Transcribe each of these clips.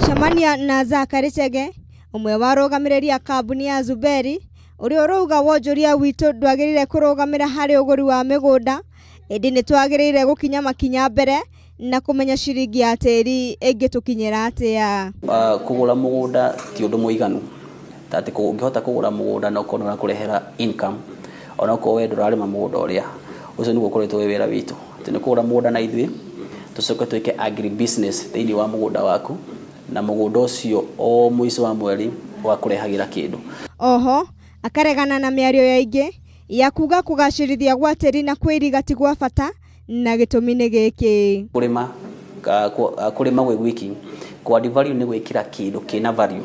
Shamania na Zakari Chege umwe warugamiriria kambuni ya Zuberi uri uruga wonjoria witu ndwagirire kurugamira hari uguri wa migunda indi ni twagirire gukinya makinya mbere na kumenya ciringi ya tiri ingitukinyira atia. Kugura mugunda ti undu muiganu tati ungihota kugura mugunda no konora kurehera income ona ko we ndurarima mugunda uria ucio niguo kuretwo wira witu tini kugura mugunda na ithui tucoke twike agri business thiini wa mugunda waku na mugunda ucio o mwico wa mweri wa kurehagira kindu. Oho akaregana na miario ya ingi ya kuga kugacirithia gwa tiri na kwiriga ti gwa bata na gitumine giki kurima gwe wiki kwa value ni gwikira kindu kina value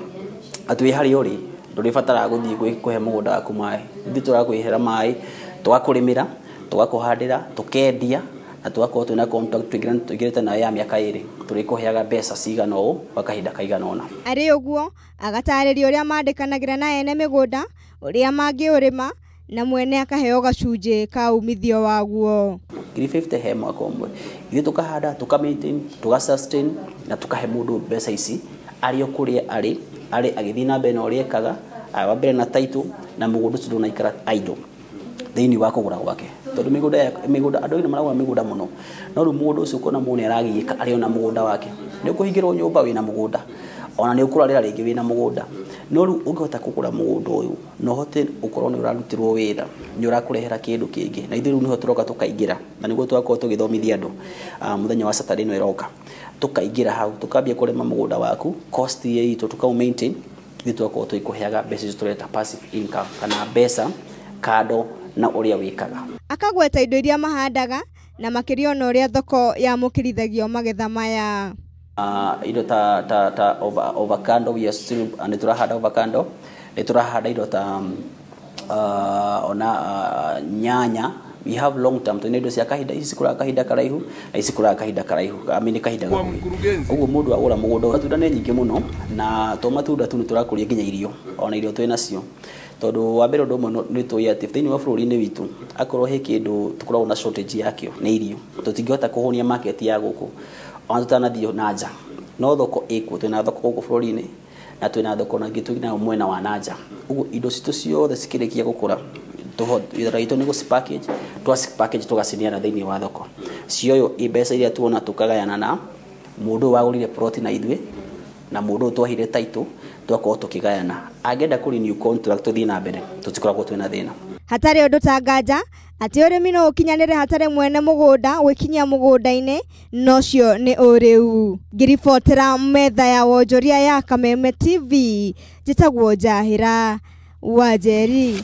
atwi hari uri nduri fatara guthii kuhe mugunda waku mai ndi turakwihera mai twakurimira twakuhandira tukendia na twako tuna contract twigirete na ya miaka iri turikuheaga mbeca cigana o bakahinda kaigana ona. Ari uguo agatariria uria mandikanagira na ene migunda uria mangiurima na mwene akaheo gacunje ka umithio waguo 350 he mwaka umwe ithu tukahanda tukamaintain tugasustain na tukahe mundu mbeca ici ari okuria ari agithii na mbere na uria ekaga awambere na title na mugunda ucio ndũnaikara idle thiini wa kugura gwake tondu migunda andu ni maragura migunda muno no ru mundu ucio kona mune aragiika ari ona mugunda wake ni ukuhingirwo nyumba wina mugunda ona ni ukurarira ringi wina mugunda no ru ungihota kugura mugunda uyu no hote ukorwo ni urarutirwo wira ni urakurehera kindu kingi na ithiru niho turoka tukaingira na niguo twakwo tugithomithia andu muthenya wa Saturday no iroka tukaingira hau tukambia kurema mugunda waku cost ye itu tukau maintain ithu twakwo twikuheaga mbeca tureta passive income kana mbeca kado na uria wikaga. Akagweta indo iria mahandaga na makirio na uria thoko ya mukirithagia magetha maya. Indo ta avocado we are still and turahanda avocado turahanda indo ta ona nyanya we have long term to indo cia kahinda ici kura kahinda karaihu na ici kura kahinda karaihu amini kahinda gakuhi uguo mundu agura mugunda matunda ni nyingi muno na to matunda tu turakuria nginya irio ona irio twina cio tondu wa mbere ndu ni tuyati thiini wa bururi-ini witu akorwo he kindu tukoragwo na shortage yakio ni irio tutingihota kuhunia market ya guku ona tutanathio nanja no thoko ikuo twina thoko guku bururi-ini na twina thoko na gitu na mwena wa nanja uguo indo citu ciothe cikirikia gukura iraito ni gucipackage twacipackage tugaciniana thiini wa thoko cioyo imbeca iria tuona tukagayana na mundu wagurire plot na ithui na mundu twahire title twako tukigayana agenda kuri new contract tuthii na mbere tutikoragwo twina thina hatari undu tanganja ati urimi no ukinyanire hatari mwene mugunda wikinyia mugunda-ini nocio ni uriu ngiribotera metha ya wonjoria ya Kameme TV jitagwo Njahira Wanjeri.